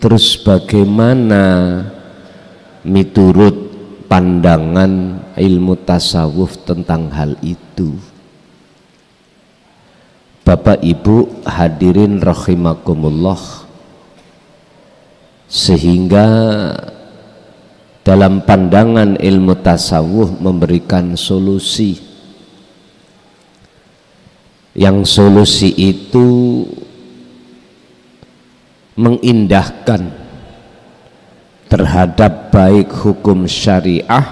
Terus bagaimana miturut pandangan ilmu tasawuf tentang hal itu? Bapak Ibu hadirin rahimakumullah, sehingga dalam pandangan ilmu tasawuf memberikan solusi. Yang solusi itu mengindahkan terhadap baik hukum syariah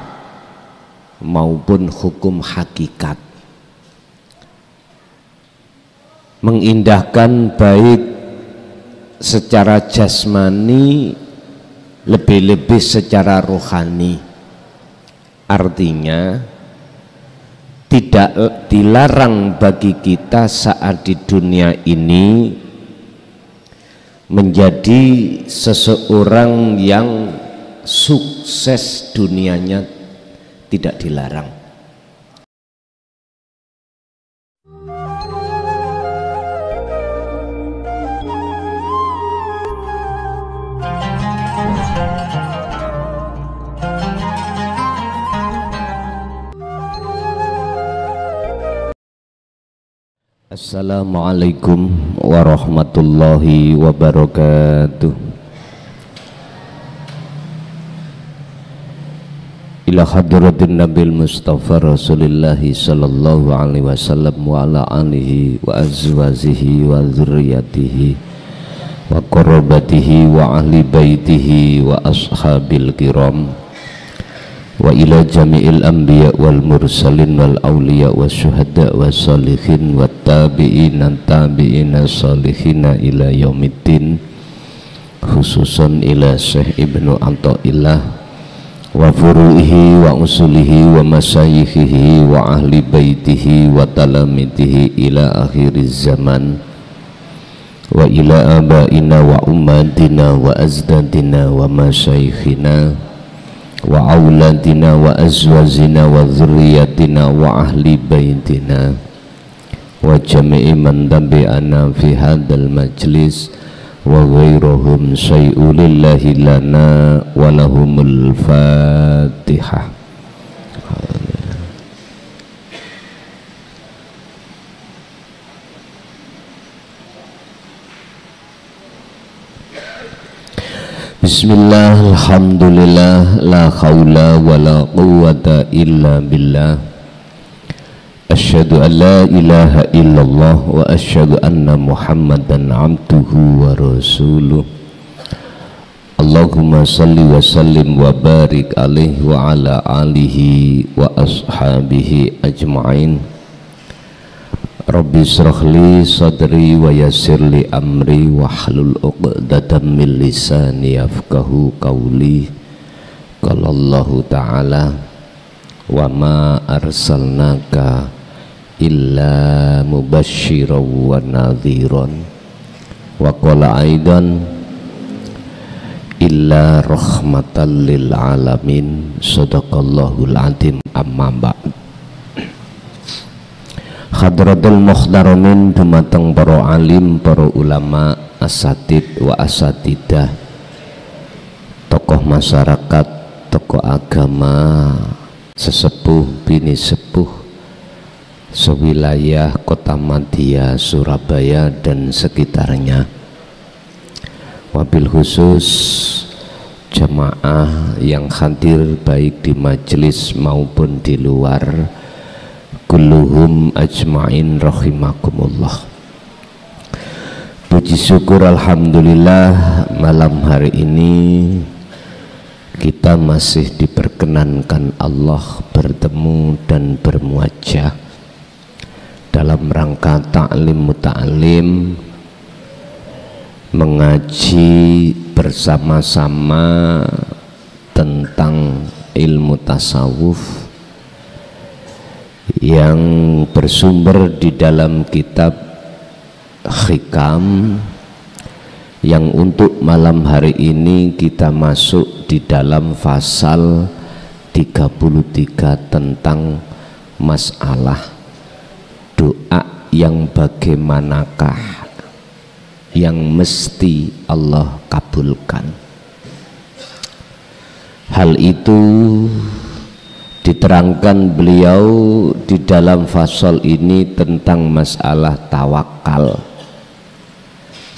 maupun hukum hakikat. Mengindahkan baik secara jasmani, lebih-lebih secara rohani. Artinya tidak dilarang bagi kita saat di dunia ini menjadi seseorang yang sukses dunianya, tidak dilarang. Assalamualaikum warahmatullahi wabarakatuh. Ila hadratin Nabil Mustafa Rasulillahi sallallahu alaihi wasallam wa ala alihi wa azwajihi wa dzurriyyatihi wa qarabatihi wa ahli baitihi wa ashabil kiram wa ila jami'il anbiya wal mursalin wal awliya wa syuhada wa salihin wa tabi'ina tabi'ina salihina ila yaumiddin, khususan ila Syekh Ibnu Athaillah wa furu'ihi wa usulihi wa masyayikhihi wa ahli baitihi wa talamitihi ila akhiriz zaman wa ila abaina wa ummatina wa azdadina wa masyayikhina wa auladina wa azwajina wa dzurriyyatina wa ahli baitina wa jami'i man tabi'ana fi hadzal majlis wa ghairuhum syai'u lillahi lana wa lahumul fatihah. Bismillah, alhamdulillah, la khawla wa la quwwata illa billah. Asyhadu an la ilaha illallah wa asyhadu anna Muhammadan abduhu wa rasuluh. Allahumma salli wa sallim wa barik alaihi wa ala alihi wa ashabihi ajma'in. Rabbi syrahli sadri wa yassirli amri wa hlul uqdatam min lisani yafqahu qawli. Qala Allahu ta'ala wa ma arsalnaka illa mubasysyiran wa nadhiran, wa qala aidan illa rahmatan lil alamin. Shadaqallahul adzim. Amma ba'd. Hadratul muhtaramin dumateng para alim, para ulama, asatid wa asatidah, tokoh masyarakat, tokoh agama, sesepuh bini sepuh sewilayah Kota Madya, Surabaya dan sekitarnya. Wabil khusus jamaah yang hadir baik di majelis maupun di luar, kulluhum ajma'in rahimakumullah. Puji syukur alhamdulillah, malam hari ini kita masih diperkenankan Allah bertemu dan bermuajah dalam rangka ta'lim muta'alim, mengaji bersama-sama tentang ilmu tasawuf yang bersumber di dalam kitab Hikam, yang untuk malam hari ini kita masuk di dalam pasal 33 tentang masalah doa yang bagaimanakah yang mesti Allah kabulkan. kabulkan. Hal itu diterangkan beliau di dalam fasal ini tentang masalah tawakal.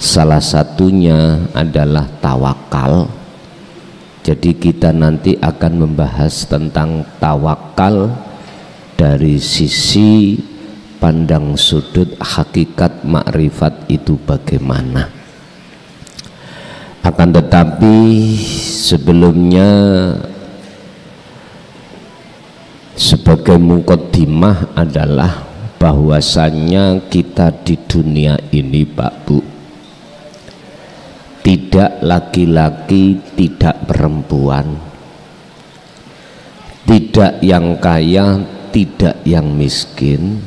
Salah satunya adalah tawakal. Jadi kita nanti akan membahas tentang tawakal dari sisi pandang sudut hakikat makrifat itu bagaimana. Akan tetapi sebelumnya sebagai muqaddimah adalah bahwasannya kita di dunia ini, Pak Bu, tidak laki-laki, tidak perempuan, tidak yang kaya, tidak yang miskin,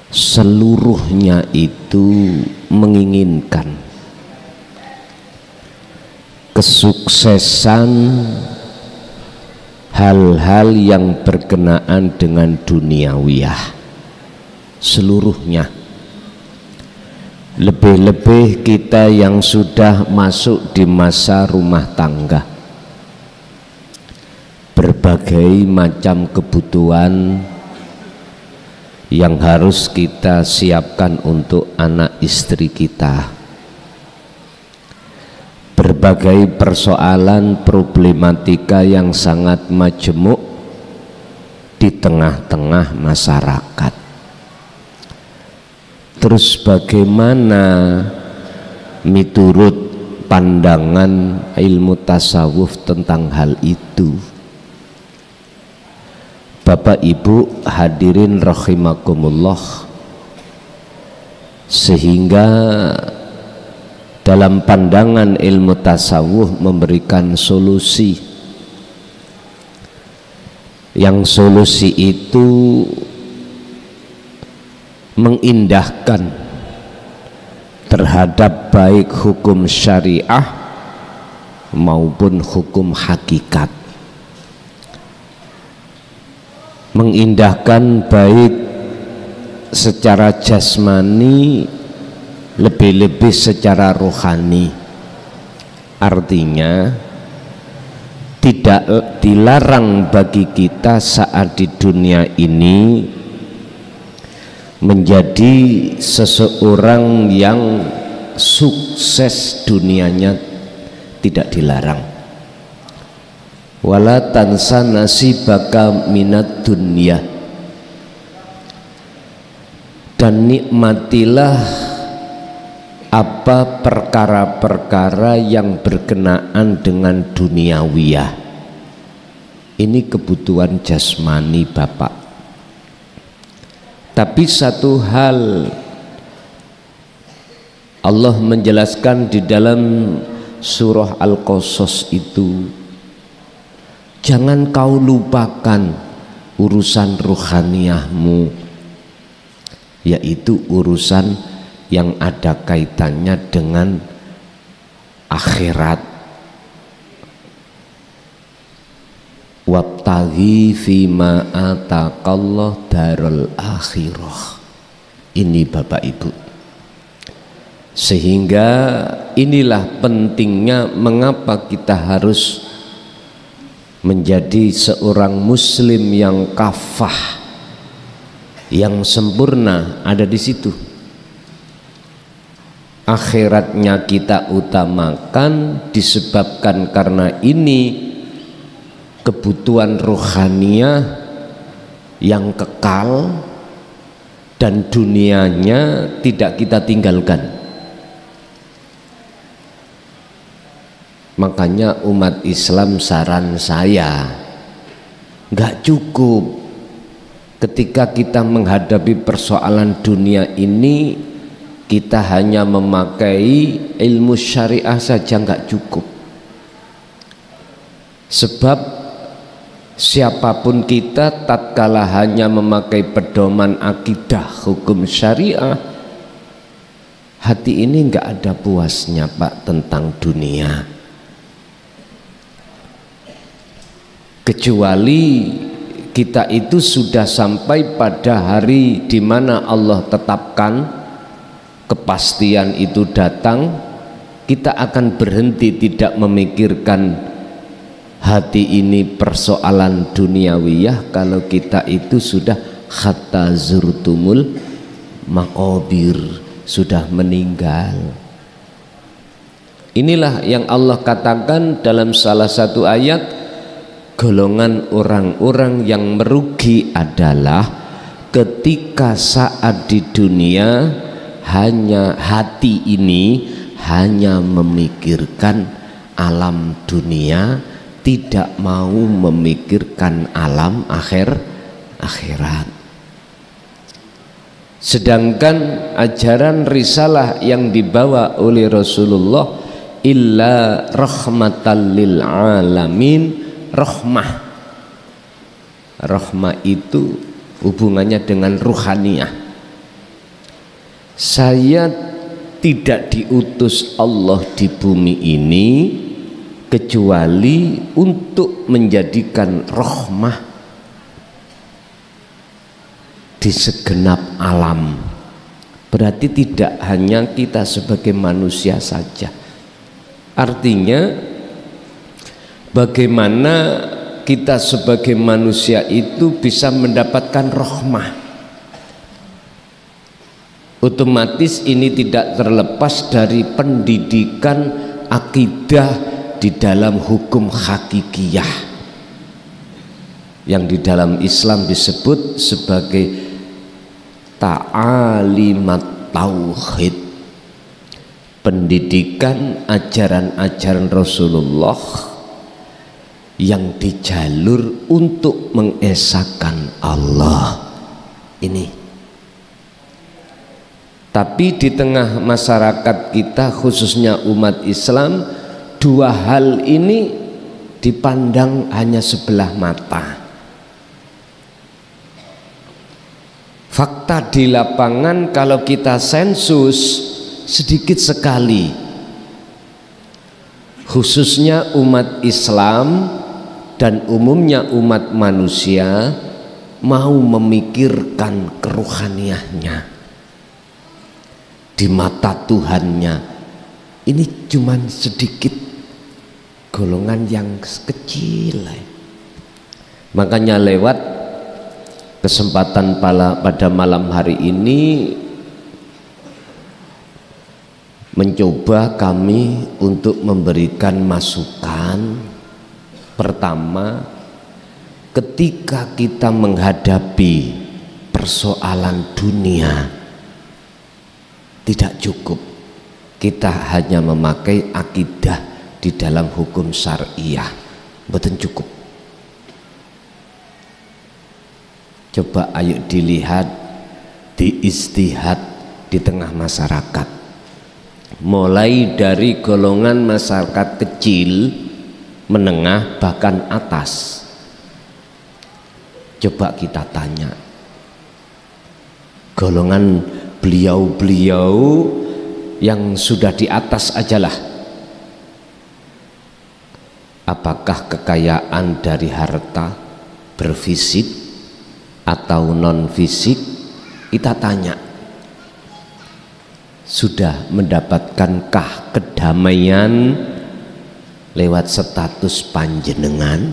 seluruhnya itu menginginkan kesuksesan hal-hal yang berkenaan dengan duniawiyah, seluruhnya. Lebih-lebih kita yang sudah masuk di masa rumah tangga, berbagai macam kebutuhan yang harus kita siapkan untuk anak istri kita, berbagai persoalan problematika yang sangat majemuk di tengah-tengah masyarakat. Terus bagaimana miturut pandangan ilmu tasawuf tentang hal itu? Bapak Ibu hadirin rahimakumullah, sehingga dalam pandangan ilmu tasawuf memberikan solusi, yang solusi itu mengindahkan terhadap baik hukum syariah maupun hukum hakikat, mengindahkan baik secara jasmani, lebih-lebih secara rohani. Artinya tidak dilarang bagi kita saat di dunia ini menjadi seseorang yang sukses dunianya, tidak dilarang. Wala tansa nasibaka minad dunya, dan nikmatilah apa perkara-perkara yang berkenaan dengan duniawiyah. Ini kebutuhan jasmani Bapak. Tapi satu hal Allah menjelaskan di dalam surah Al-Qasas itu, jangan kau lupakan urusan ruhaniyahmu, yaitu urusan yang ada kaitannya dengan akhirat. Wabtaghi fima ataqallah darul akhirah. Ini Bapak Ibu. Sehingga inilah pentingnya mengapa kita harus menjadi seorang muslim yang kafah, yang sempurna, ada di situ. Akhiratnya kita utamakan disebabkan karena ini kebutuhan rohaniah yang kekal dan dunianya tidak kita tinggalkan. Makanya umat Islam, saran saya, nggak cukup ketika kita menghadapi persoalan dunia ini kita hanya memakai ilmu syariah saja, nggak cukup. Sebab siapapun kita tatkala hanya memakai pedoman akidah hukum syariah, hati ini nggak ada puasnya Pak tentang dunia, kecuali kita itu sudah sampai pada hari di mana Allah tetapkan kepastian itu datang, kita akan berhenti tidak memikirkan hati ini persoalan duniawiyah kalau kita itu sudah hatta zurtumul maqabir, sudah meninggal. Inilah yang Allah katakan dalam salah satu ayat, golongan orang-orang yang merugi adalah ketika saat di dunia hanya hati ini hanya memikirkan alam dunia, tidak mau memikirkan alam akhirat. Sedangkan ajaran risalah yang dibawa oleh Rasulullah illa rahmatan lil alamin, rahmah itu hubungannya dengan ruhaniyah. Saya tidak diutus Allah di bumi ini kecuali untuk menjadikan rahmah di segenap alam. Berarti tidak hanya kita sebagai manusia saja. Artinya bagaimana kita sebagai manusia itu bisa mendapatkan rahmah. Otomatis ini tidak terlepas dari pendidikan akidah di dalam hukum hakikiyah yang di dalam Islam disebut sebagai ta'alimat tauhid, pendidikan ajaran-ajaran Rasulullah yang dijalur untuk mengesahkan Allah ini. Tapi di tengah masyarakat kita khususnya umat Islam, dua hal ini dipandang hanya sebelah mata. Fakta di lapangan kalau kita sensus sedikit sekali, khususnya umat Islam dan umumnya umat manusia mau memikirkan keruhaniahnya di mata Tuhannya. Ini cuman sedikit golongan yang kecil. Makanya lewat kesempatan pada malam hari ini mencoba kami untuk memberikan masukan. Pertama, ketika kita menghadapi persoalan dunia, tidak cukup kita hanya memakai akidah di dalam hukum syariah, betul cukup. Coba ayo dilihat, diistihad di tengah masyarakat, mulai dari golongan masyarakat kecil, menengah, bahkan atas. Coba kita tanya, golongan beliau-beliau yang sudah di atas ajalah, apakah kekayaan dari harta berfisik atau non fisik? Kita tanya, sudah mendapatkankah kedamaian lewat status panjenengan?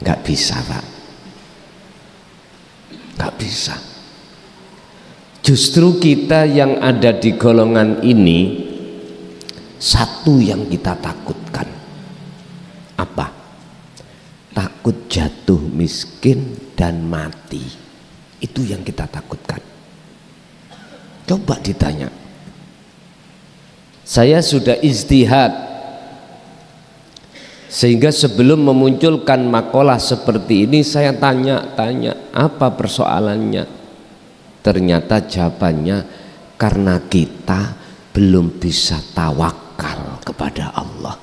Nggak bisa, Pak, nggak bisa. Justru kita yang ada di golongan ini, satu yang kita takutkan. Apa? Takut jatuh miskin dan mati. Itu yang kita takutkan. Coba ditanya. Saya sudah ijtihad, sehingga sebelum memunculkan makalah seperti ini saya tanya-tanya apa persoalannya. Ternyata jawabannya karena kita belum bisa tawakal kepada Allah.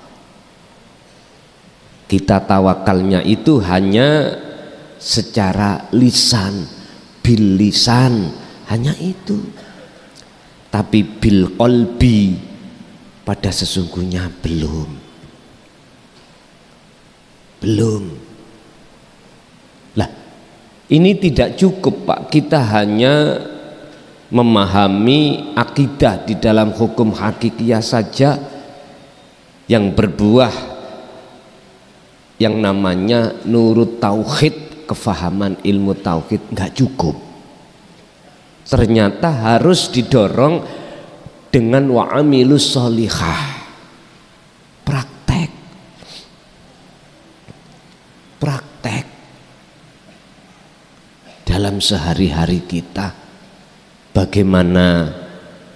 Kita tawakalnya itu hanya secara lisan, bil lisan, hanya itu. Tapi bil qalbi, pada sesungguhnya belum. Lah, ini tidak cukup, Pak. Kita hanya memahami akidah di dalam hukum hakikiyah saja yang berbuah yang namanya nurut tauhid, kefahaman ilmu tauhid nggak cukup. Ternyata harus didorong dengan wa'amilus sholihah, praktek dalam sehari-hari kita. Bagaimana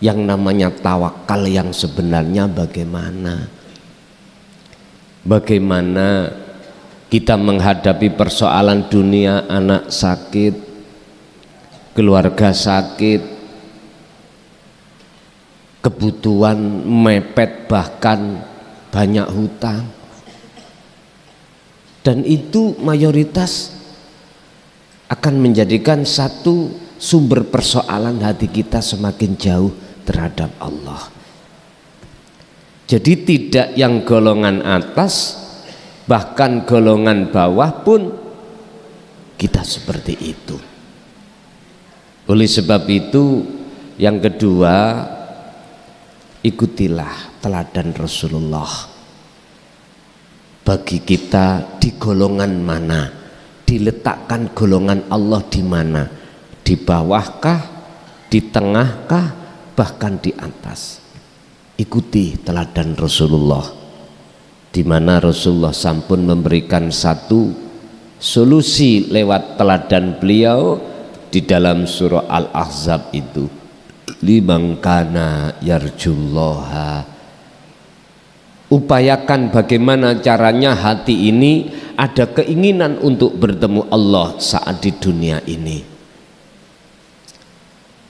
yang namanya tawakal yang sebenarnya, bagaimana kita menghadapi persoalan dunia, anak sakit, keluarga sakit, kebutuhan mepet, bahkan banyak hutang. Dan itu mayoritas akan menjadikan satu sumber persoalan hati kita semakin jauh terhadap Allah. Jadi tidak yang golongan atas, bahkan golongan bawah pun kita seperti itu. Oleh sebab itu, yang kedua, ikutilah teladan Rasulullah. Bagi kita di golongan mana, diletakkan golongan Allah di mana, di bawahkah, di tengahkah, bahkan di atas. Ikuti teladan Rasulullah, di mana Rasulullah sampun memberikan satu solusi lewat teladan beliau di dalam surah Al-Ahzab itu, liman kana yarjullaha. Upayakan bagaimana caranya hati ini ada keinginan untuk bertemu Allah saat di dunia ini.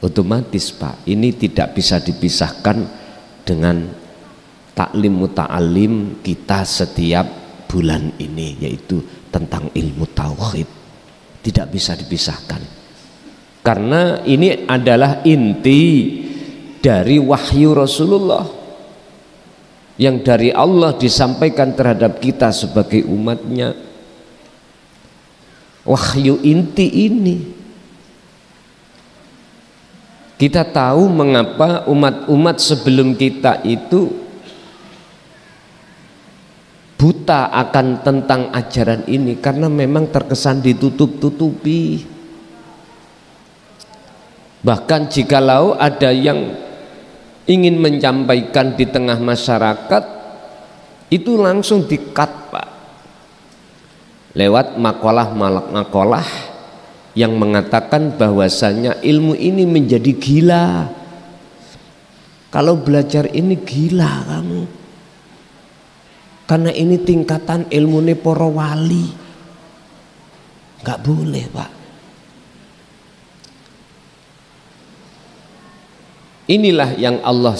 Otomatis Pak, ini tidak bisa dipisahkan dengan taklim muta'alim kita setiap bulan ini, yaitu tentang ilmu tauhid. Tidak bisa dipisahkan, karena ini adalah inti dari wahyu Rasulullah yang dari Allah disampaikan terhadap kita sebagai umatnya. Wahyu inti ini, kita tahu mengapa umat-umat sebelum kita itu buta akan tentang ajaran ini, karena memang terkesan ditutup-tutupi. Bahkan jikalau ada yang ingin menyampaikan di tengah masyarakat, itu langsung di-cut Pak, lewat makalah yang mengatakan bahwasanya ilmu ini menjadi gila. Kalau belajar ini gila kamu, karena ini tingkatan ilmu para wali. Nggak boleh Pak. Inilah yang Allah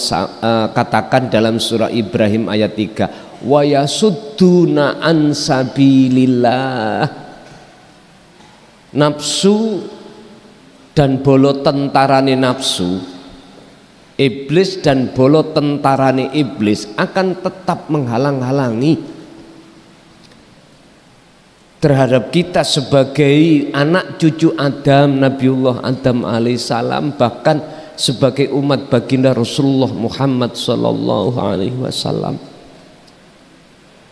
katakan dalam surah Ibrahim ayat 3, wa yasudduna an sabilillah. Nafsu dan bolo tentarane nafsu, iblis dan bolo tentarane iblis akan tetap menghalang-halangi terhadap kita sebagai anak cucu Adam, Nabiullah Adam alaihissalam, bahkan sebagai umat baginda Rasulullah Muhammad sallallahu alaihi wasallam.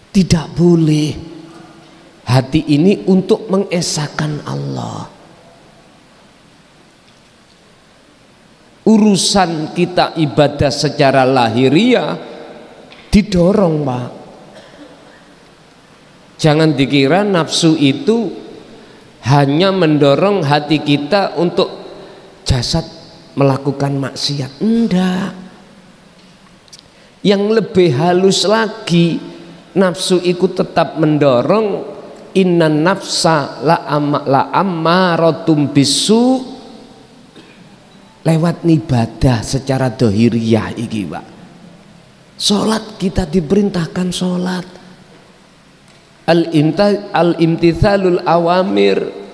Tidak boleh hati ini untuk mengesahkan Allah. Urusan kita ibadah secara lahiriah didorong Pak. Jangan dikira nafsu itu hanya mendorong hati kita untuk jasad melakukan maksiat. Enggak. Yang lebih halus lagi, nafsu itu tetap mendorong, innan nafsa la ammaratum bisu, lewat ibadah secara dohiriyah iki Pak. Salat kita diperintahkan salat, al-imtithalul awamir,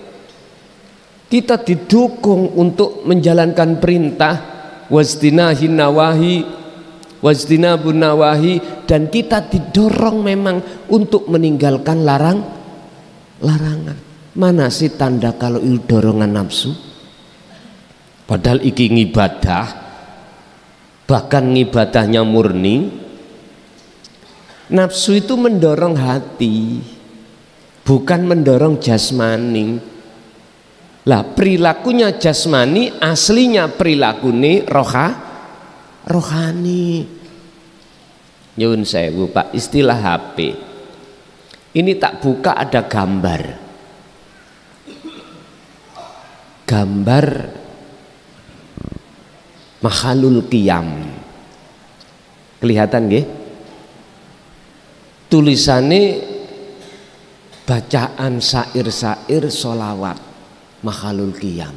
kita didukung untuk menjalankan perintah, wasdinahin nawahi, wasdinabun nawahi, dan kita didorong memang untuk meninggalkan larangan. Mana sih tanda kalau itu dorongan nafsu? padahal iki ngibadah, bahkan ngibadahnya murni. Nafsu itu mendorong hati, bukan mendorong jasmani. Lah perilakunya jasmani, aslinya perilakunya rohani. Nyun sewu Pak, istilah HP ini tak buka ada gambar makhlul qiyam, kelihatan nggih? Tulisannya bacaan syair-syair sholawat makhlul qiyam,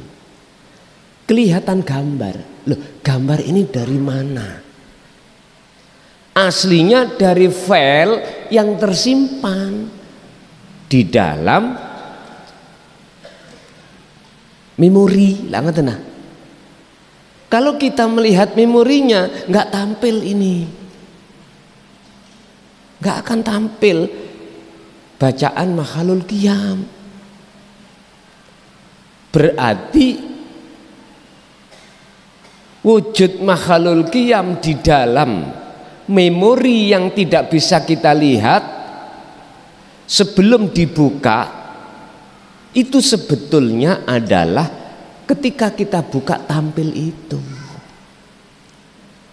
kelihatan gambar. Loh, gambar ini dari mana? Aslinya dari file yang tersimpan di dalam memori. Lah ngoten nah. Kalau kita melihat memorinya nggak tampil ini, nggak akan tampil bacaan makhlul qiyam. Berarti wujud makhlul qiyam di dalam memori yang tidak bisa kita lihat sebelum dibuka itu sebetulnya adalah ketika kita buka tampil itu.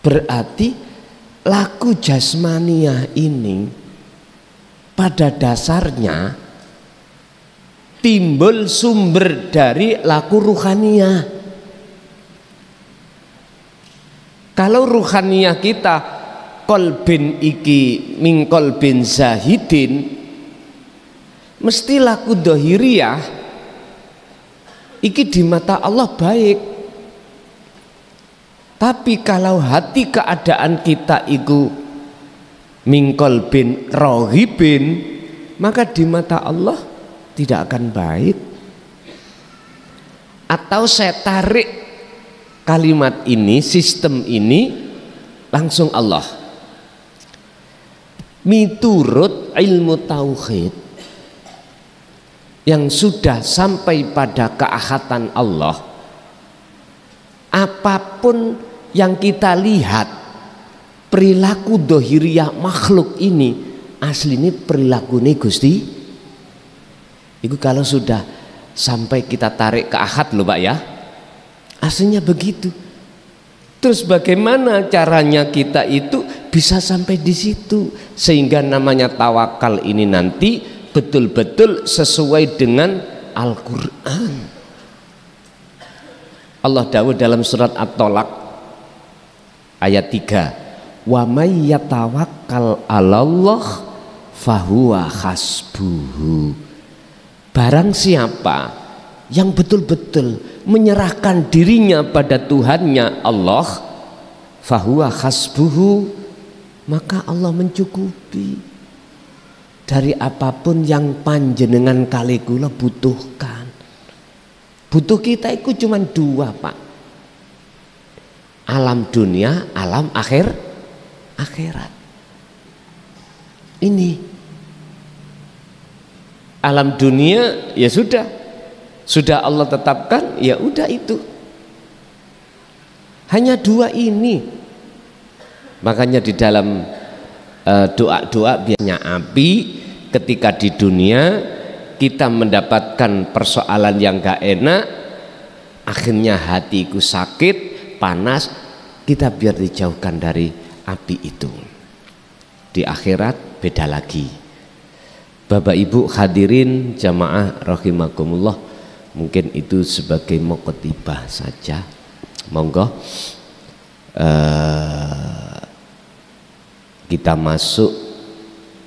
Berarti laku jasmaniah ini pada dasarnya timbul sumber dari laku ruhaniah. Kalau ruhaniah kita kolbin iki min kolbin zahidin, mesti laku dohiriyah iki di mata Allah baik. Tapi kalau hati keadaan kita itu min kolbin rohibin, maka di mata Allah tidak akan baik. Atau saya tarik kalimat ini, sistem ini langsung Allah. Miturut ilmu tauhid yang sudah sampai pada keahatan Allah, apapun yang kita lihat perilaku dohiriyah makhluk ini aslinya perilaku ini Gusti itu kalau sudah sampai kita tarik ke ahad loh Pak ya, aslinya begitu. Terus bagaimana caranya kita itu bisa sampai di situ sehingga namanya tawakal ini nanti betul-betul sesuai dengan Al-Quran. Allah dawuh dalam surat At-Tolak ayat 3, wa may yatawakkal 'alallah fahuwa hasbuhu. Barang siapa yang betul-betul menyerahkan dirinya pada Tuhannya Allah, fahuwa hasbuhu, maka Allah mencukupi dari apapun yang panjenengan kali kula butuhkan. Butuh kita itu cuma dua Pak, alam dunia, alam akhirat. Ini alam dunia ya sudah Allah tetapkan, ya udah itu. Hanya dua ini. Makanya di dalam doa-doa biasanya api ketika di dunia kita mendapatkan persoalan yang gak enak, akhirnya hatiku sakit, panas, kita biar dijauhkan dari api itu. Di akhirat beda lagi. Bapak Ibu hadirin jamaah rahimakumullah, mungkin itu sebagai mokotibah saja. Monggo kita masuk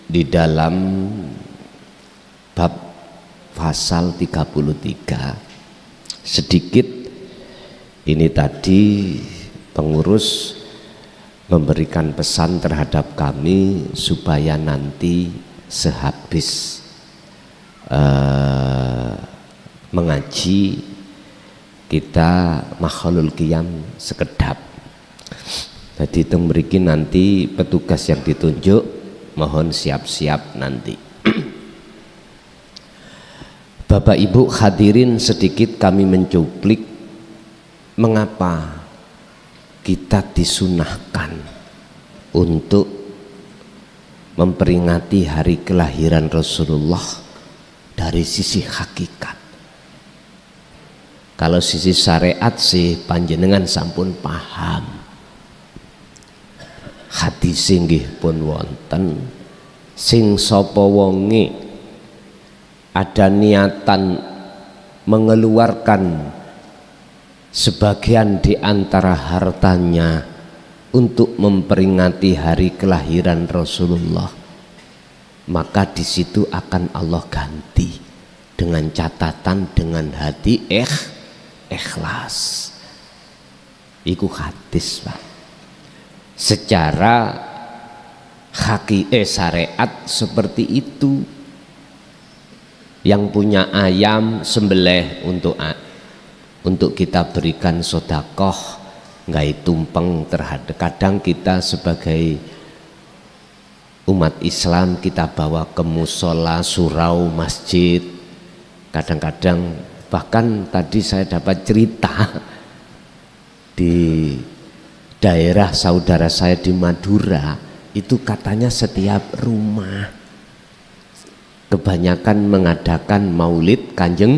di dalam bab pasal 33. Sedikit ini tadi pengurus memberikan pesan terhadap kami supaya nanti sehabis mengaji kita makhlul qiyam sekedap. Jadi itu mriki nanti petugas yang ditunjuk mohon siap-siap nanti. Bapak Ibu hadirin, sedikit kami mencuplik mengapa kita disunahkan untuk memperingati hari kelahiran Rasulullah dari sisi hakikat. Kalau sisi syariat sih panjenengan sampun paham. Hadis inggih pun wonten, sing sapa wonge ada niatan mengeluarkan sebagian di antara hartanya untuk memperingati hari kelahiran Rasulullah, maka di situ akan Allah ganti dengan catatan dengan hati ikhlas. Iku hadis, Pak. Secara syariat seperti itu. Yang punya ayam sembelih untuk kita berikan sedekah, nggak tumpeng terhadap. Kadang kita sebagai umat Islam kita bawa ke musola, surau, masjid. Kadang-kadang bahkan tadi saya dapat cerita di daerah saudara saya di Madura, itu katanya setiap rumah kebanyakan mengadakan maulid Kanjeng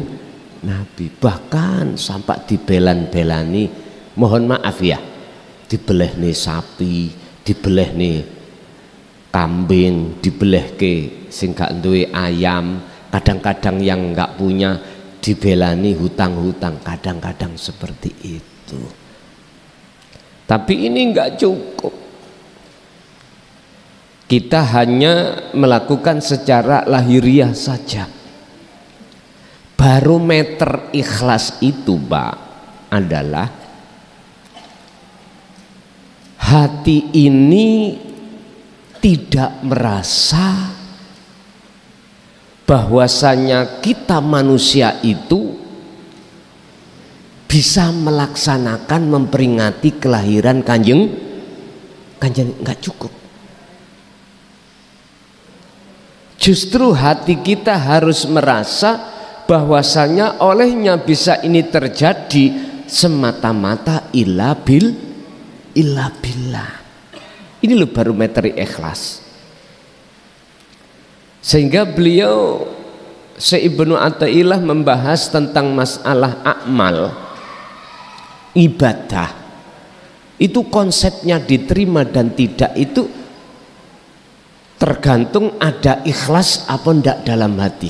Nabi, bahkan sampai dibelan-belani, mohon maaf ya, dibeleh nih sapi, dibeleh nih kambing, dibeleh ke sing gak duwe ayam, kadang-kadang yang nggak punya dibelani hutang-hutang, kadang-kadang seperti itu. Tapi ini nggak cukup. Kita hanya melakukan secara lahiriah saja. Barometer ikhlas itu, Pak, adalah hati ini tidak merasa bahwasanya kita manusia itu bisa melaksanakan memperingati kelahiran kanjeng nggak cukup. Justru hati kita harus merasa bahwasanya olehnya bisa ini terjadi semata-mata illa billah. Ini loh barometer ikhlas. Sehingga beliau Ibnu Athaillah membahas tentang masalah amal ibadah. Itu konsepnya diterima dan tidak itu tergantung ada ikhlas apa ndak dalam hati.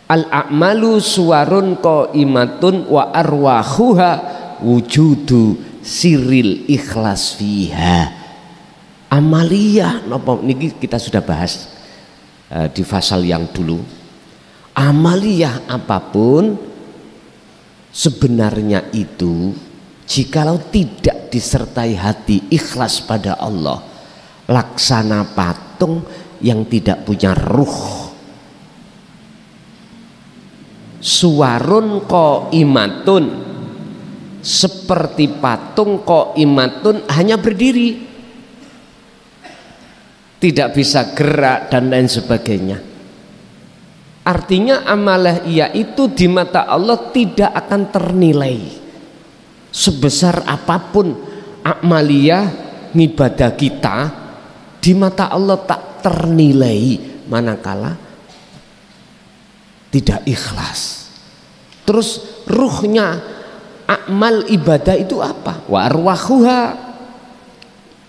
Al-a'malu suwarun qaimatun wa arwahuha wujudu siril ikhlas fiha. Amaliyah napa niki kita sudah bahas di fasal yang dulu. Amaliyah apapun sebenarnya itu jikalau tidak disertai hati ikhlas pada Allah, laksana patung yang tidak punya ruh. Suwarun qaimatun, seperti patung qaimatun hanya berdiri, tidak bisa gerak dan lain sebagainya. Artinya amalah ia itu di mata Allah tidak akan ternilai sebesar apapun amaliyah ibadah kita, di mata Allah tak ternilai manakala tidak ikhlas. Terus ruhnya amal ibadah itu apa? Wa arwahuha,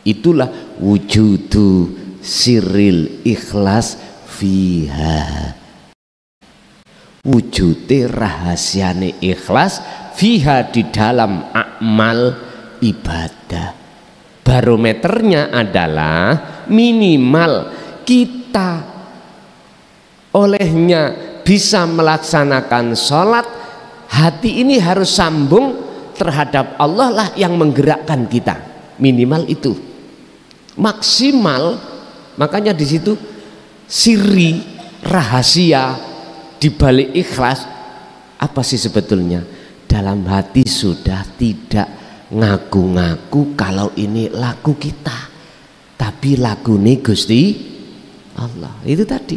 itulah wujudu siril ikhlas fiha, wujude rahasiane ikhlas fiha di dalam amal ibadah. Barometernya adalah minimal kita olehnya bisa melaksanakan sholat, hati ini harus sambung terhadap Allah lah yang menggerakkan kita, minimal itu. Maksimal, makanya di situ siri rahasia di balik ikhlas apa sih sebetulnya? Dalam hati sudah tidak ngaku-ngaku kalau ini lagu kita, tapi lagu ini Gusti Allah. Itu tadi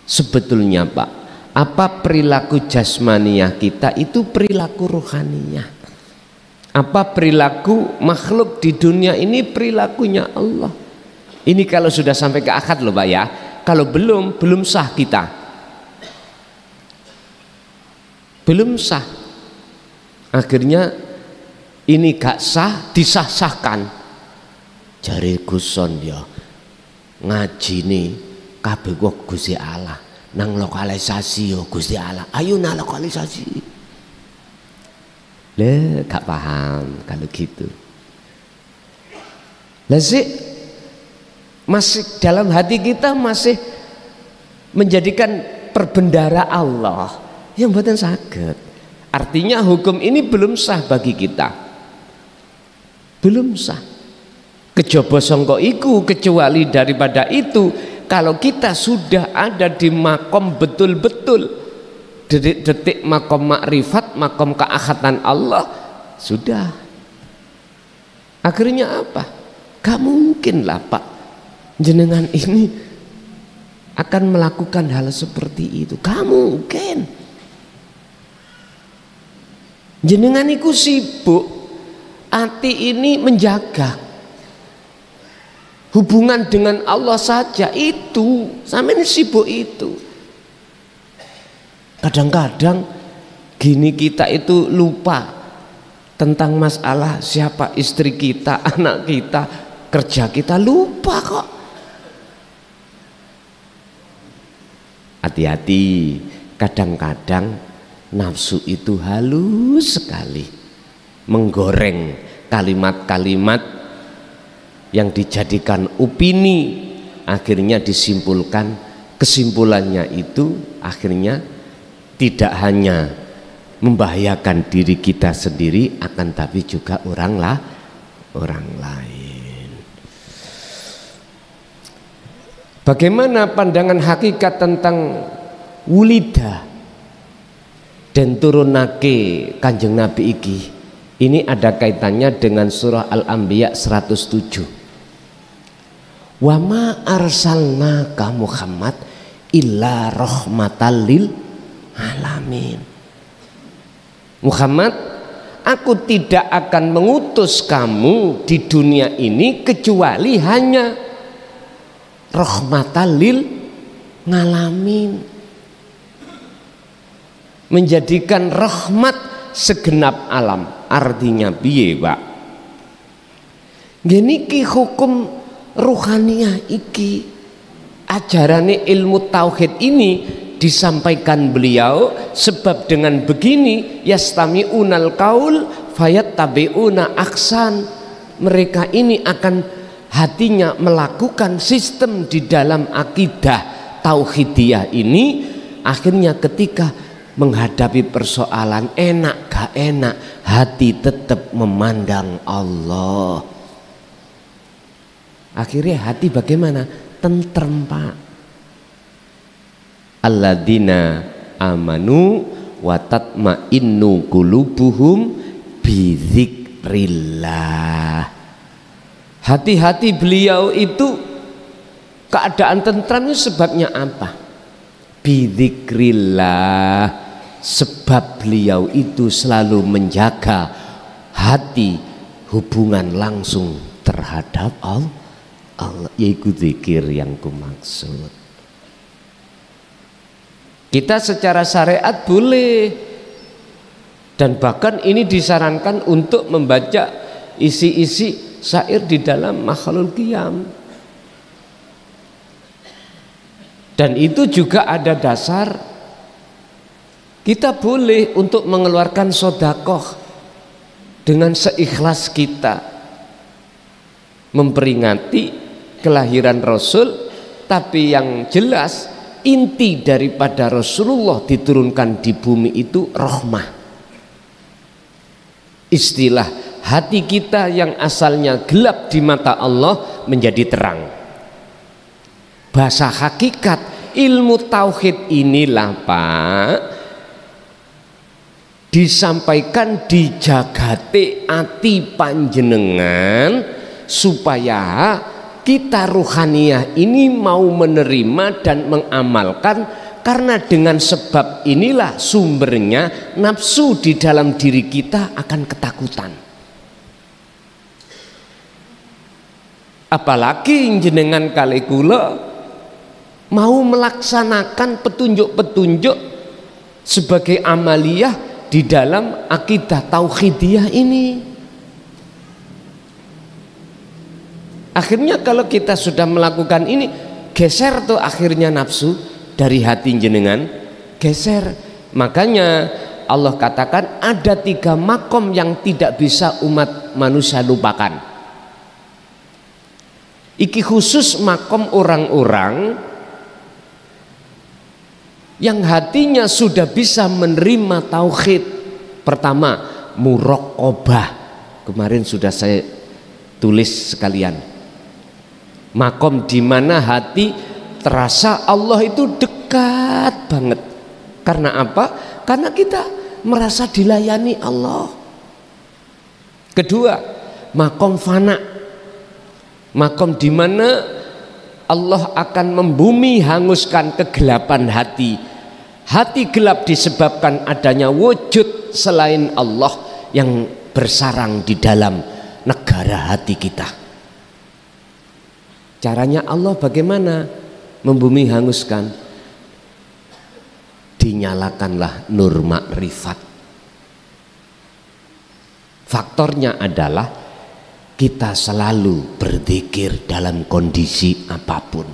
sebetulnya Pak, Apa perilaku jasmaniah kita itu perilaku rohaniyah. Apa perilaku makhluk di dunia ini perilakunya Allah. Ini kalau sudah sampai ke akad loh Pak ya. Kalau belum sah kita. Belum sah. Akhirnya ini gak sah, disah-sahkan. Jare Guson ya ngaji nih kabeh kok Gusti Allah. Nang lokalisasi yo Gusti Allah, ayo nang lokalisasi. Le gak paham kalau gitu. Lah sih masih dalam hati kita masih menjadikan perbendara Allah yang buatan saged. Artinya hukum ini belum sah bagi kita. Belum sah. Kejaba sangka iku, kecuali daripada itu. Kalau kita sudah ada di makom betul-betul detik-detik makom makrifat, makom keahatan Allah, sudah. Akhirnya apa? Gak mungkin lah Pak, jenengan ini akan melakukan hal seperti itu. Gak mungkin. Jenengan itu sibuk, hati ini menjaga hubungan dengan Allah saja, itu sampean sibuk itu. Kadang-kadang gini kita itu lupa tentang masalah siapa istri kita, anak kita, kerja kita, lupa kok. Hati-hati, kadang-kadang nafsu itu halus sekali menggoreng kalimat-kalimat yang dijadikan opini, akhirnya disimpulkan, kesimpulannya itu akhirnya tidak hanya membahayakan diri kita sendiri, akan tapi juga orang lain. Bagaimana pandangan hakikat tentang wulida dan turunake Kanjeng Nabi iki? Ini ada kaitannya dengan surah Al-Anbiya 107. Wa ma arsalnaka Muhammad illa rahmatal lil alamin. Muhammad, aku tidak akan mengutus kamu di dunia ini kecuali hanya rahmatal lil alamin. Menjadikan rahmat segenap alam. Artinya piye Pak? Gini ki hukum ruhaniyah iki, ajarane ilmu tauhid ini disampaikan beliau, sebab dengan begini yastami'unal qaul fayattabi'una aksan. Mereka ini akan hatinya melakukan sistem di dalam akidah tauhidiyah ini, akhirnya ketika menghadapi persoalan enak gak enak, hati tetap memandang Allah. Akhirnya hati bagaimana? Tentrem Pak. Alladzina amanu wa tatma'innu qulubuhum bizikrillah. Hati-hati beliau itu keadaan tentram itu sebabnya apa? Bizikrillah. Sebab beliau itu selalu menjaga hati, hubungan langsung terhadap Allah, yaitu zikir yang kumaksud. Kita secara syariat boleh, dan bahkan ini disarankan untuk membaca isi-isi syair di dalam Makhlul Qiyam. Dan itu juga ada dasar kita boleh untuk mengeluarkan sodakoh dengan seikhlas kita memperingati kelahiran Rasul, tapi yang jelas inti daripada Rasulullah diturunkan di bumi itu rahmah. Istilah hati kita yang asalnya gelap di mata Allah menjadi terang. Bahasa hakikat ilmu tauhid inilah Pak, disampaikan di jagate ati panjenengan supaya kita ruhaniyah ini mau menerima dan mengamalkan Karena dengan sebab inilah sumbernya nafsu di dalam diri kita akan ketakutan. Apalagi jenengan kali kula mau melaksanakan petunjuk-petunjuk sebagai amaliyah di dalam akidah tauhidiyah ini. Akhirnya kalau kita sudah melakukan ini, geser tuh akhirnya nafsu dari hati jenengan, geser. Makanya Allah katakan ada 3 makom yang tidak bisa umat manusia lupakan. Iki khusus makom orang-orang yang hatinya sudah bisa menerima tauhid. Pertama, muraqabah. Kemarin sudah saya tulis sekalian. Makom di mana hati terasa Allah itu dekat banget. Karena apa? Karena kita merasa dilayani Allah. Kedua, makom fana. Makom di mana Allah akan membumi hanguskan kegelapan hati. Hati gelap disebabkan adanya wujud selain Allah yang bersarang di dalam negara hati kita. Caranya Allah bagaimana? Membumi hanguskan, dinyalakanlah nur makrifat. Faktornya adalah kita selalu berzikir dalam kondisi apapun.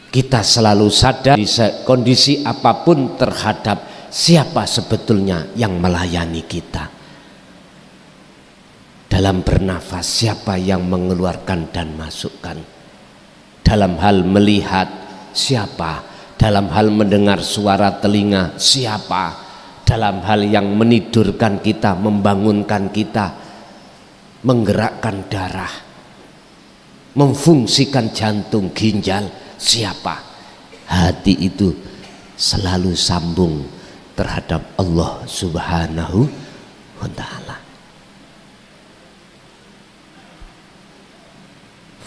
Kita selalu sadar di kondisi apapun terhadap siapa sebetulnya yang melayani kita. Dalam bernafas siapa yang mengeluarkan dan masukkan. Dalam hal melihat siapa, dalam hal mendengar suara telinga siapa, dalam hal yang menidurkan kita, membangunkan kita, menggerakkan darah, memfungsikan jantung, ginjal siapa. Hati itu selalu sambung terhadap Allah Subhanahu wa ta'ala.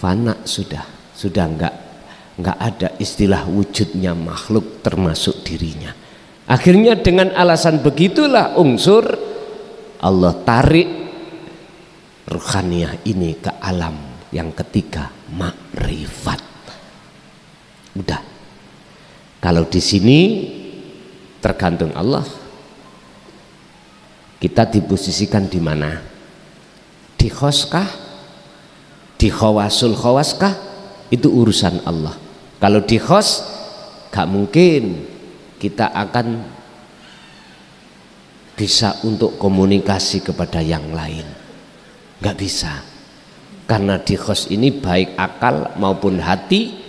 Fana sudah enggak ada istilah wujudnya makhluk termasuk dirinya. Akhirnya dengan alasan begitulah unsur Allah tarik ruhaniyah ini ke alam yang ketiga, makrifat. Udah. Kalau di sini tergantung Allah. Kita diposisikan di mana? Di khoskah? Di khawasul khawaskah? Itu urusan Allah. Kalau di khos gak mungkin kita akan bisa untuk komunikasi kepada yang lain, gak bisa. Karena di khos ini baik akal maupun hati,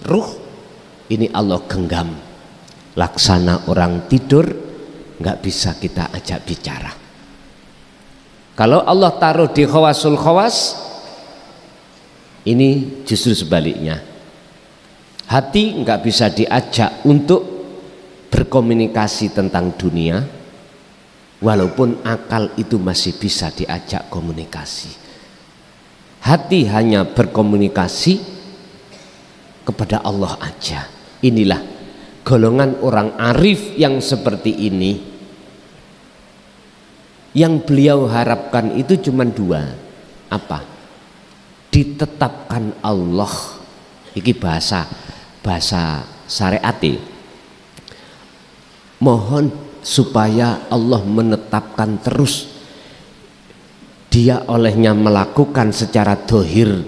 ruh ini Allah genggam. Laksana orang tidur gak bisa kita ajak bicara. Kalau Allah taruh di khawasul khawas, ini justru sebaliknya. Hati nggak bisa diajak untuk berkomunikasi tentang dunia, walaupun akal itu masih bisa diajak komunikasi. Hati hanya berkomunikasi kepada Allah aja. Inilah golongan orang arif yang seperti ini. Yang beliau harapkan itu cuma 2. Apa? Ditetapkan Allah, iki bahasa syariati. Mohon supaya Allah menetapkan terus dia olehnya melakukan secara dohir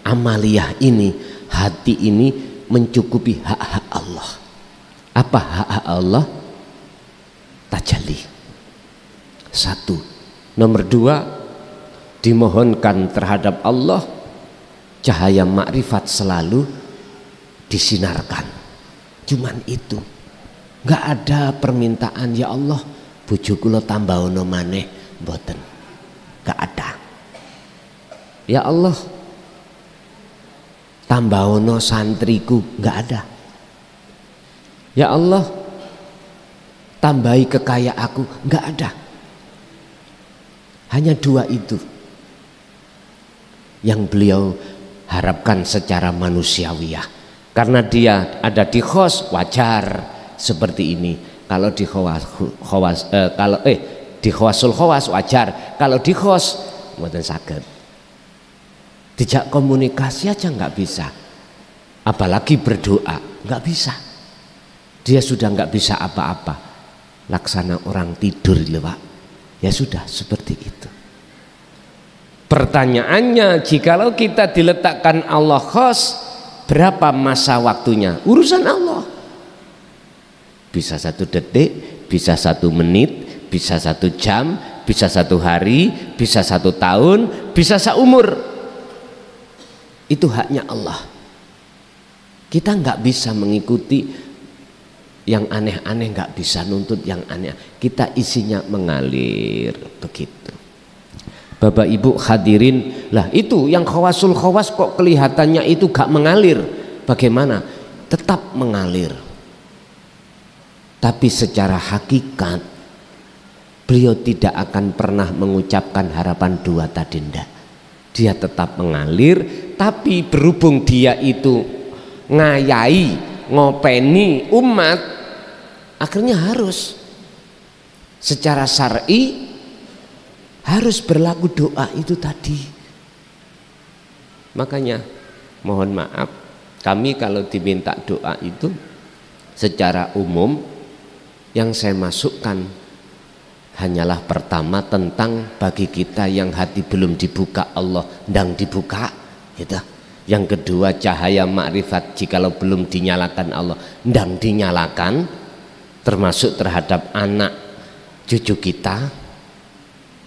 amaliyah ini, hati ini mencukupi hak-hak Allah. Apa hak-hak Allah? Tajalli. 1. Nomor 2, dimohonkan terhadap Allah cahaya makrifat selalu disinarkan. Cuman itu. Enggak ada permintaan ya Allah bojo kula tambahono maneh, mboten. Enggak ada. Ya Allah tambahono santriku, enggak ada. Ya Allah tambahi kekayaan aku, enggak ada. Hanya 2 itu yang beliau harapkan secara manusiawiyah. Karena dia ada di khos, wajar seperti ini. Kalau di di khawasul khawas wajar, kalau di khos mboten saged. Dijak komunikasi aja nggak bisa, apalagi berdoa nggak bisa. Dia sudah nggak bisa apa-apa, laksana orang tidur lho Pak. Ya sudah seperti itu. Pertanyaannya, jikalau kita diletakkan Allah khos, berapa masa waktunya? Urusan Allah. Bisa 1 detik, bisa 1 menit, bisa 1 jam, bisa 1 hari, bisa 1 tahun, bisa seumur. Itu haknya Allah. Kita nggak bisa mengikuti yang aneh-aneh, nggak bisa nuntut yang aneh. Kita isinya mengalir begitu. Bapak Ibu hadirin, lah itu yang khawasul khawas kok kelihatannya itu gak mengalir. Bagaimana? Tetap mengalir. Tapi secara hakikat beliau tidak akan pernah mengucapkan harapan 2 tadi ndak. Dia tetap mengalir, tapi berhubung dia itu ngayai, ngopeni umat, akhirnya harus secara syar'i harus berlaku doa itu tadi. Makanya mohon maaf, kami kalau diminta doa itu secara umum yang saya masukkan hanyalah pertama tentang bagi kita yang hati belum dibuka Allah ndang dibuka gitu. Yang kedua cahaya makrifat jikalau belum dinyalakan Allah ndang dinyalakan, termasuk terhadap anak cucu kita.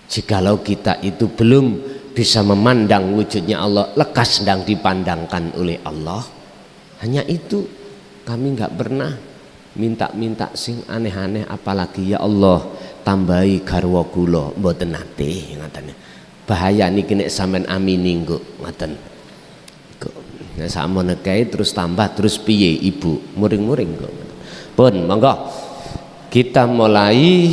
Jikalau kita itu belum bisa memandang wujudnya Allah, lekas sedang dipandangkan oleh Allah. Hanya itu, kami nggak pernah minta-minta sing aneh-aneh, apalagi ya Allah tambahi garwa kula mboten nate ngaten. Bahaya niki nek sampean amini nggo ngoten. Nek sakmono kae terus tambah terus piye Ibu? Muring-muring kok. Pun monggo kita mulai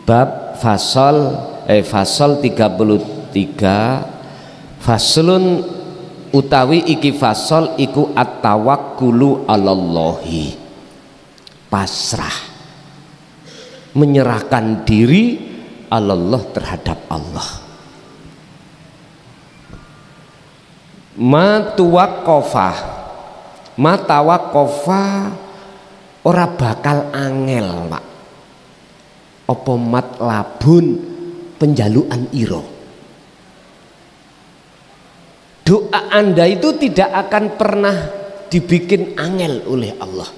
bab fasal 33. Faslun utawi iki fasal iku at-tawakkulu 'alallahi, pasrah, menyerahkan diri Allah terhadap Allah. Ma tawaqqafa ora bakal angel Pak apa mat labun penjaluan iro. Doa Anda itu tidak akan pernah dibikin angel oleh Allah,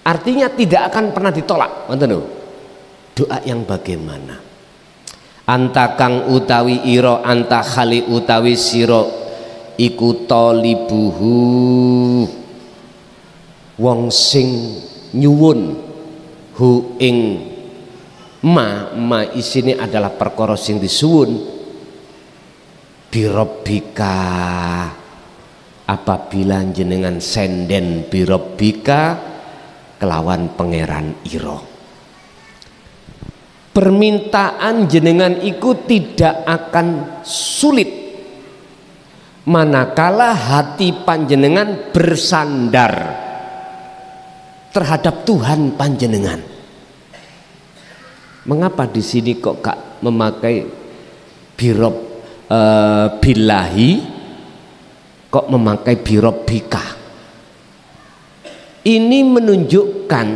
artinya tidak akan pernah ditolak. Doa yang bagaimana? Anta kang utawi iro, anta khali utawi siro iku talibuhu wong sing nyuwun hu ing ma isine adalah perkara sing disuwun birobbika apabila jenengan senden birobbika kelawan pangeran iro. Permintaan jenengan iku tidak akan sulit manakala hati panjenengan bersandar terhadap Tuhan panjenengan. Mengapa di sini kok gak memakai billahi, kok memakai birobbika? Ini menunjukkan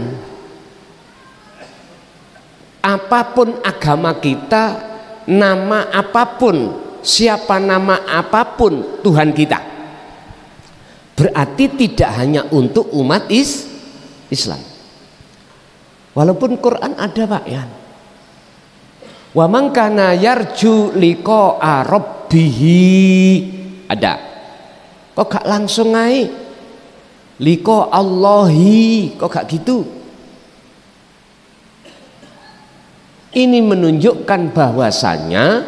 apapun agama kita, nama apapun, siapa nama apapun Tuhan kita, berarti tidak hanya untuk umat Islam. Walaupun Quran ada Pak ya, wa man kana yarju liqa'a rabbihi, ada. Kok gak langsung aja liqa Allahi, kok gak gitu? Ini menunjukkan bahwasanya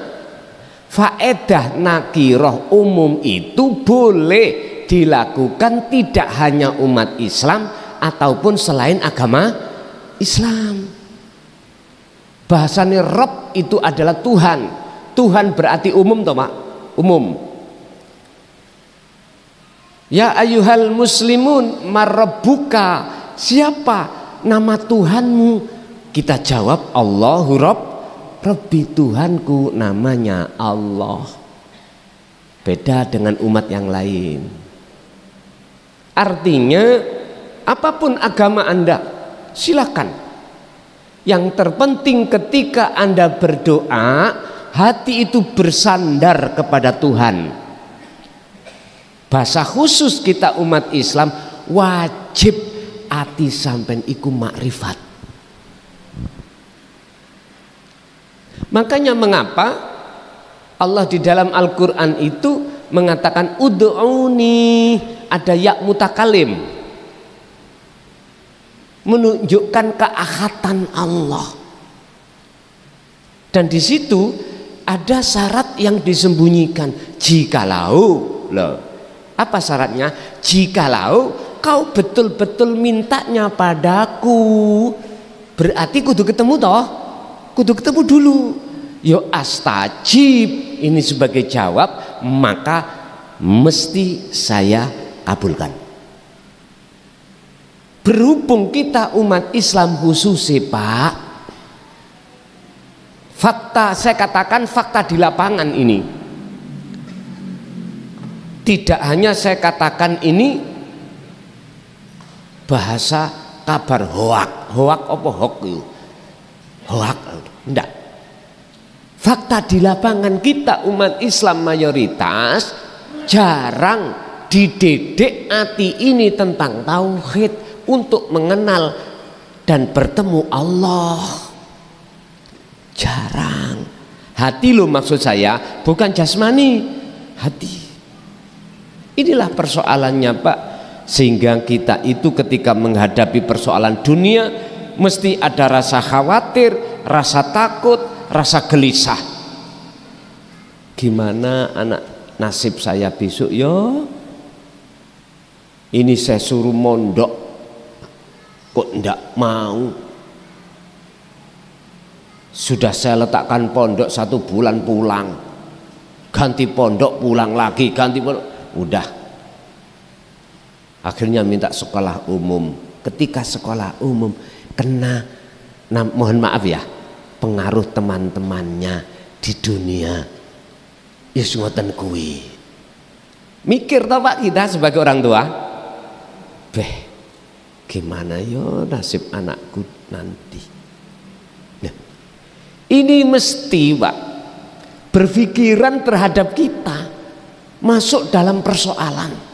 faedah nakiroh umum itu boleh dilakukan tidak hanya umat Islam ataupun selain agama Islam. Bahasanya Rabb itu adalah Tuhan. Tuhan berarti umum toh Pak? Umum. Ya ayyuhal muslimun marabbuka, siapa nama Tuhanmu? Kita jawab Allahu Rabbi, Tuhanku namanya Allah. Beda dengan umat yang lain. Artinya apapun agama Anda silakan. Yang terpenting ketika Anda berdoa, hati itu bersandar kepada Tuhan. Bahasa khusus kita umat Islam, wajib hati sampean iku makrifat. Makanya mengapa Allah di dalam Al-Quran itu mengatakan ud'uni, ada ya mutakalim, menunjukkan keahatan Allah. Dan di situ ada syarat yang disembunyikan. Jikalau, loh, apa syaratnya? Jikalau kau betul-betul mintanya padaku, berarti kudu ketemu toh, kudu ketemu dulu. Yo astajib, ini sebagai jawab, maka mesti saya kabulkan. Berhubung kita umat Islam khususnya Pak, fakta, saya katakan fakta di lapangan ini, tidak hanya saya katakan ini bahasa kabar hoak apa hoak itu, hoak enggak. Fakta di lapangan kita umat Islam mayoritas jarang dididik hati ini tentang tauhid untuk mengenal dan bertemu Allah. Jarang. Hati lo maksud saya, bukan jasmani, hati. Inilah persoalannya Pak. Sehingga kita itu ketika menghadapi persoalan dunia mesti ada rasa khawatir, rasa takut, rasa gelisah. Gimana anak nasib saya besok yo? Ini saya suruh mondok kok ndak mau. Sudah saya letakkan pondok 1 bulan pulang, ganti pondok pulang lagi, ganti pondok, udah. Akhirnya minta sekolah umum. Ketika sekolah umum kena, mohon maaf ya, pengaruh teman-temannya di dunia. Ya ngoten kuwi. Mikir toh Pak kita sebagai orang tua. Beh, gimana yo nasib anakku nanti. Nah, ini mesti Pak berpikiran terhadap kita masuk dalam persoalan.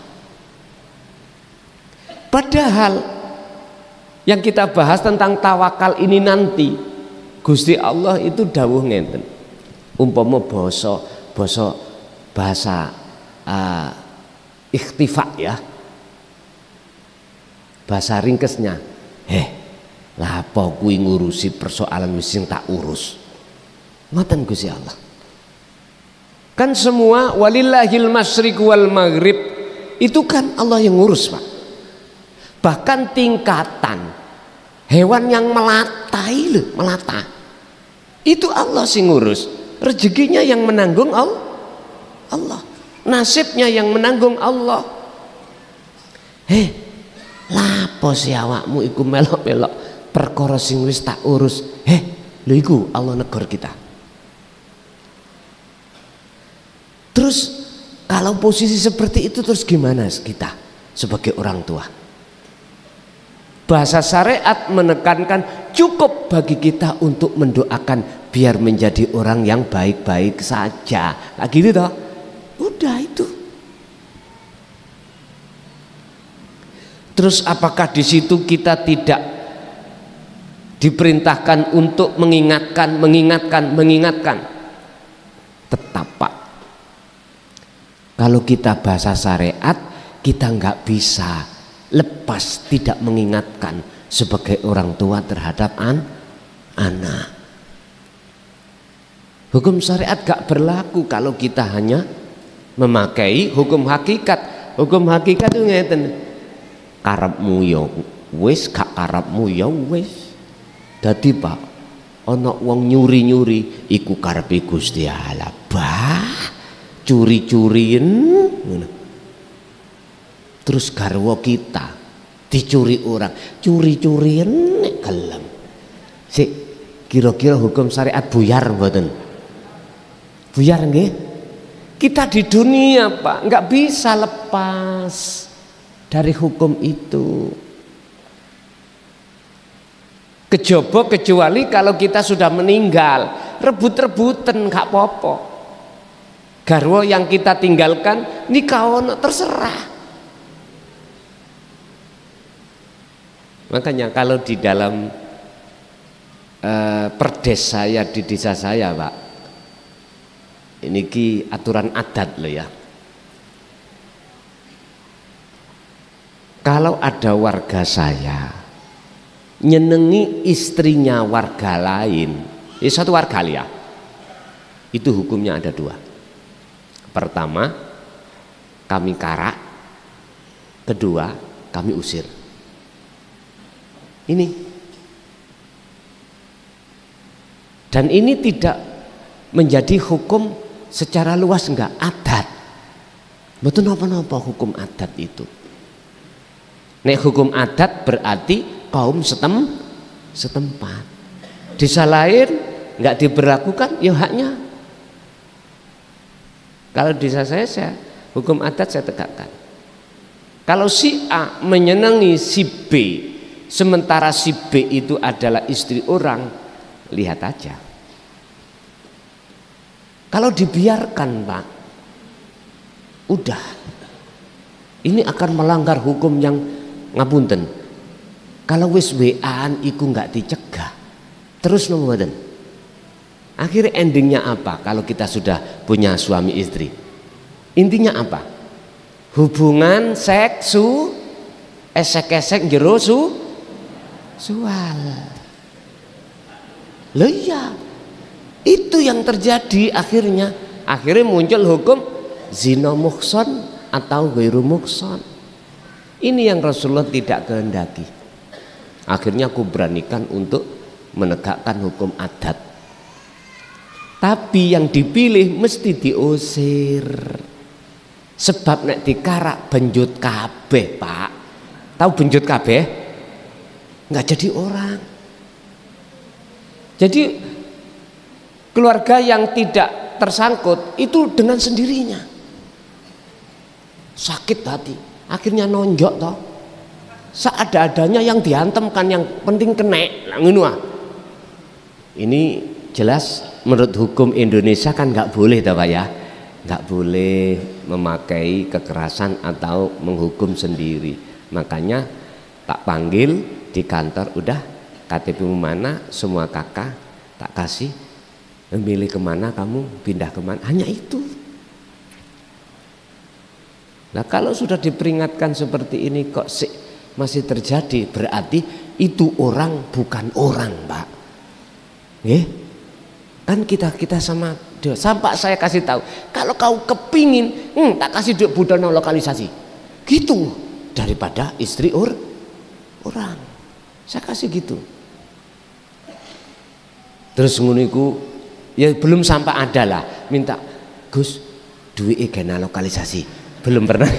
Padahal yang kita bahas tentang tawakal ini nanti Gusti Allah itu dawuh ngenten. Umpama bahasa ikhtifa ya. Bahasa ringkesnya, lah apa kuwi ngurusi persoalan wis sing tak urus. Ngoten Gusti Allah. Kan semua walillahil masyriq wal maghrib itu kan Allah yang ngurus Pak. Bahkan tingkatan hewan yang melata itu Allah sing ngurus. Rezekinya yang menanggung Allah, nasibnya yang menanggung Allah. Lapo si awakmu iku melok-melok perkara sing wis tak urus. Lho iku Allah negor kita. Terus kalau posisi seperti itu terus gimana kita sebagai orang tua? Bahasa syariat menekankan cukup bagi kita untuk mendoakan biar menjadi orang yang baik-baik saja. Nah gitu toh. Udah itu. Terus apakah di situ kita tidak diperintahkan untuk mengingatkan? Tetap Pak. Kalau kita bahasa syariat, kita nggak bisa lepas tidak mengingatkan sebagai orang tua terhadap anak. Hukum syariat gak berlaku kalau kita hanya memakai hukum hakikat. Hukum hakikat itu ngeten, karepmu ya wis, gak karepmu ya wis. Dadi Pak, ana wong nyuri-nyuri iku karepe Gusti Allah. Bah, curi-curien ngono. terus garwa kita dicuri orang, curi-curian nek gelem. Sik, kira-kira hukum syariat buyar mboten? Buyar nggih? Kita di dunia Pak nggak bisa lepas dari hukum itu. Kejaba kecuali kalau kita sudah meninggal, rebut-rebutan nggak apa-apa. Garwa yang kita tinggalkan nikah ono terserah. Makanya kalau di dalam perdes saya di desa saya Pak, ini ki aturan adat loh ya. Kalau ada warga saya nyenengi istrinya warga lain, satu warga ya, itu hukumnya ada dua. Pertama, kami karak. Kedua, kami usir. Ini. Dan ini tidak menjadi hukum secara luas, enggak, adat. Betul napa-napa hukum adat itu. Nek hukum adat berarti kaum setempat. Desa lain enggak diberlakukan, ya haknya. Kalau desa saya hukum adat saya tegakkan. Kalau si A menyenangi si B, sementara si B itu adalah istri orang, lihat aja. Kalau dibiarkan Pak, udah, ini akan melanggar hukum yang ngapunten. Kalau wis WA-an iku nggak dicegah, terus nomboten. Akhirnya endingnya apa? Kalau kita sudah punya suami istri, intinya apa? Hubungan seksu, esek-esek jero sual. Loh iya, itu yang terjadi akhirnya. Akhirnya muncul hukum zina muhson atau ghairu muhson. Ini yang Rasulullah tidak kehendaki. Akhirnya aku beranikan untuk menegakkan hukum adat. Tapi yang dipilih mesti diusir. Sebab nek dikarak benjut kabeh Pak. Tahu benjut kabeh? Nggak jadi orang. Jadi keluarga yang tidak tersangkut itu dengan sendirinya sakit hati, akhirnya nonjok toh. Seada-adanya yang dihantamkan, yang penting kena ngono. Ini jelas menurut hukum Indonesia kan nggak boleh toh Pak ya, nggak boleh memakai kekerasan atau menghukum sendiri. Makanya tak panggil di kantor, udah KTP mana, semua kakak tak kasih, memilih kemana kamu, pindah kemana, hanya itu. Nah kalau sudah diperingatkan seperti ini kok masih terjadi, berarti itu orang bukan orang Pak. Kan kita sama dia. Sampai saya kasih tahu, kalau kau kepingin tak kasih duit budana lokalisasi gitu, daripada istri orang, saya kasih gitu. Terus nguniku ya belum sampai ada lah, minta Gus duit gena lokalisasi, belum pernah.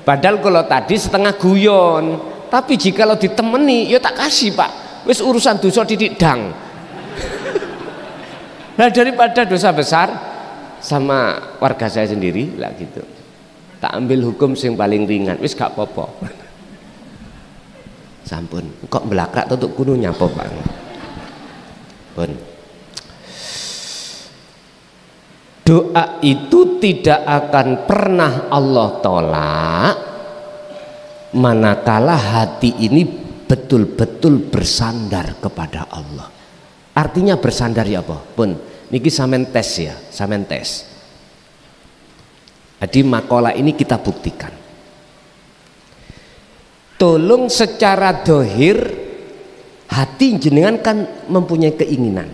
Padahal kalau tadi setengah guyon, tapi jika lo ditemani ya tak kasih Pak, wis urusan dosa didik dang. Nah daripada dosa besar sama warga saya sendiri lah gitu, tak ambil hukum yang paling ringan, wis gak apa-apa. Sampun, kok belakrak tutup kuno nyapa Pak. Pun. Doa itu tidak akan pernah Allah tolak manakala hati ini betul-betul bersandar kepada Allah. Artinya bersandar ya apa? Pun niki sampean tes ya, sampean tes. Jadi makalah ini kita buktikan. Tolong secara dohir hati jenengan kan mempunyai keinginan.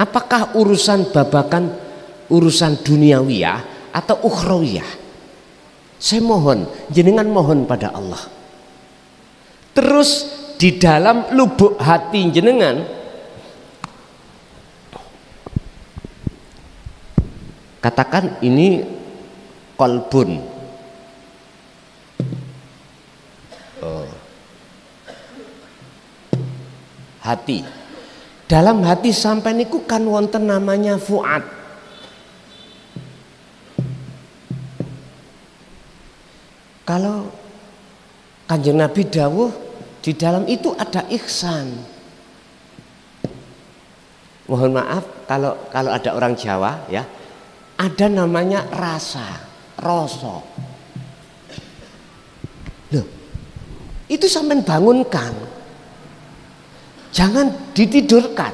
Apakah urusan babakan urusan duniawiyah atau ukhrawiyah? Saya mohon, jenengan mohon pada Allah. Terus di dalam lubuk hati jenengan katakan ini kolbun, hati. Dalam hati sampean niku kan wonten namanya fuad. Kalau Kanjeng Nabi dawuh di dalam itu ada ihsan. Mohon maaf kalau ada orang Jawa ya, ada namanya rasa, rasa. Loh, itu sampean bangunkan. Jangan ditidurkan.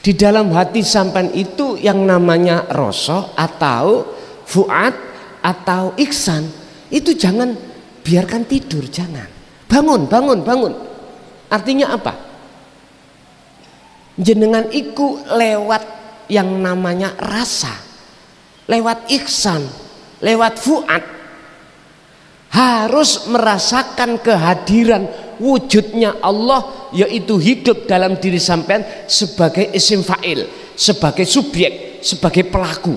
Di dalam hati sampean itu yang namanya rasa atau fuad atau ihsan, itu jangan biarkan tidur, jangan. Bangun, bangun, bangun. Artinya apa? Jenengan iku lewat yang namanya rasa, lewat ihsan, lewat fuad, harus merasakan kehadiran wujudnya Allah, yaitu hidup dalam diri sampean sebagai isim fa'il, sebagai subjek, sebagai pelaku.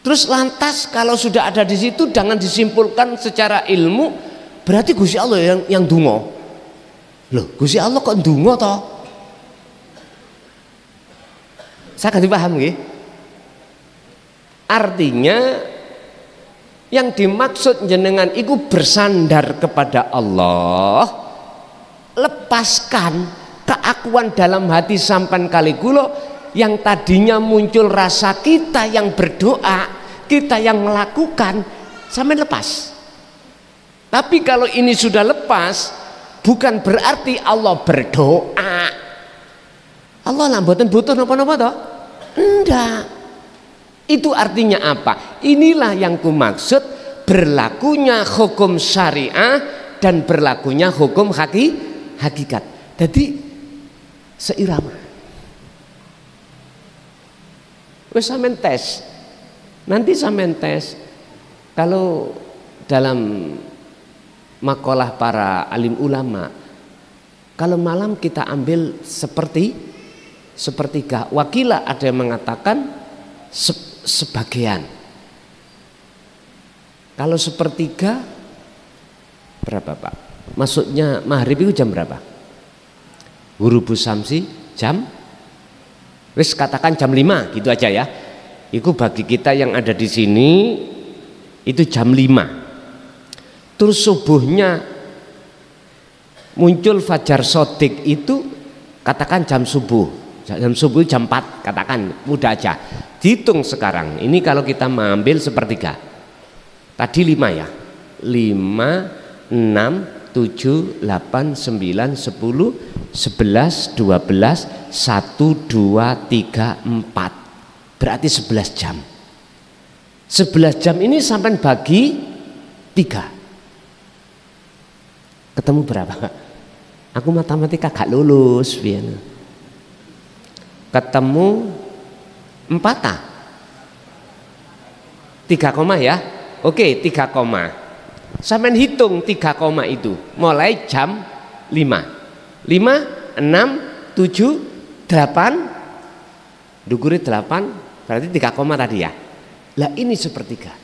Terus lantas kalau sudah ada di situ jangan disimpulkan secara ilmu berarti Gusti Allah yang dungo. Loh, Gusti Allah kok dungo toh? Saya gak dipaham nggih. Artinya yang dimaksud jenengan itu bersandar kepada Allah, lepaskan keakuan dalam hati sampan kali kula yang tadinya muncul rasa kita yang berdoa, kita yang melakukan, sampai lepas. Tapi kalau ini sudah lepas, bukan berarti Allah berdoa. Allah lah mboten butuh napa-napa toh? Enggak. Itu artinya apa? Inilah yang kumaksud berlakunya hukum syariah dan berlakunya hukum hakikat. Jadi seirama. Wes sampean tes. Nanti sampean tes kalau dalam makalah para alim ulama, kalau malam kita ambil sepertiga. Wakilah ada yang mengatakan sebagian. Kalau sepertiga berapa Pak? Maksudnya maghrib itu jam berapa? Ghurubus Samsi jam, wis katakan jam 5 gitu aja ya. Itu bagi kita yang ada di sini itu jam 5. Terus subuhnya muncul fajar sodik itu katakan jam subuh. Jam subuh jam 4 katakan, mudah aja. Dihitung sekarang. Ini kalau kita mengambil sepertiga. Tadi 5 ya. 5, 6, 7, 8, 9, 10, 11, 12, 1, 2, 3, 4. Berarti 11 jam. 11 jam ini sampai bagi 3. Ketemu berapa? Aku matematika gak lulus, Viana. Ketemu 4 3 koma ya. Oke, 3 koma. Sampai hitung 3 koma itu mulai jam 5. 5, 6, 7, 8. Duguri 8 berarti 3 koma tadi ya. Lah ini sepertiga.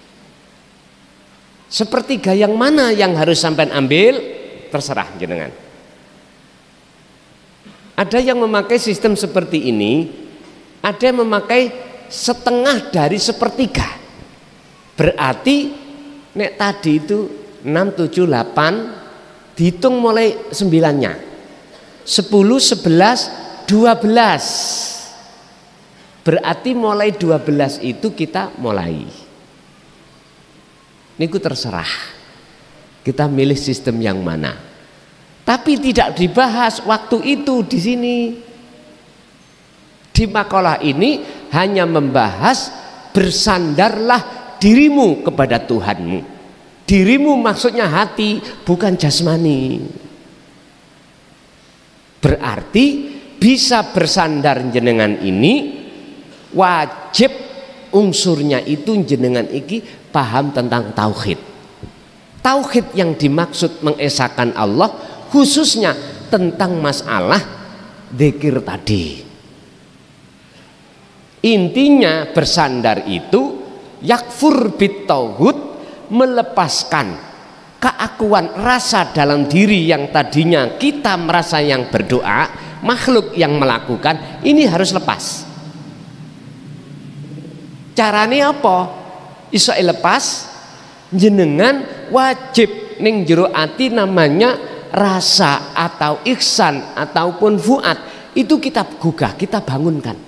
Sepertiga yang mana yang harus sampai ambil? Terserah jenengan. Ada yang memakai sistem seperti ini, ada yang memakai setengah dari sepertiga. Berarti nek tadi itu 6, 7, 8 dihitung mulai 9-nya. 10, 11, 12. Berarti mulai 12 itu kita mulai. Niku terserah. Kita milih sistem yang mana. Tapi tidak dibahas waktu itu di sini. Di makalah ini hanya membahas bersandarlah dirimu kepada Tuhanmu. Dirimu maksudnya hati, bukan jasmani. Berarti bisa bersandar jenengan ini wajib unsurnya itu jenengan iki paham tentang tauhid. Tauhid yang dimaksud mengesahkan Allah khususnya tentang masalah dzikir tadi. Intinya bersandar itu yakfur bitauhid, melepaskan keakuan rasa dalam diri yang tadinya kita merasa yang berdoa, makhluk yang melakukan, ini harus lepas. Caranya apa? Iso lepas, jenengan wajib ning jero ati namanya rasa atau ihsan ataupun fuad, itu kita gugah, kita bangunkan.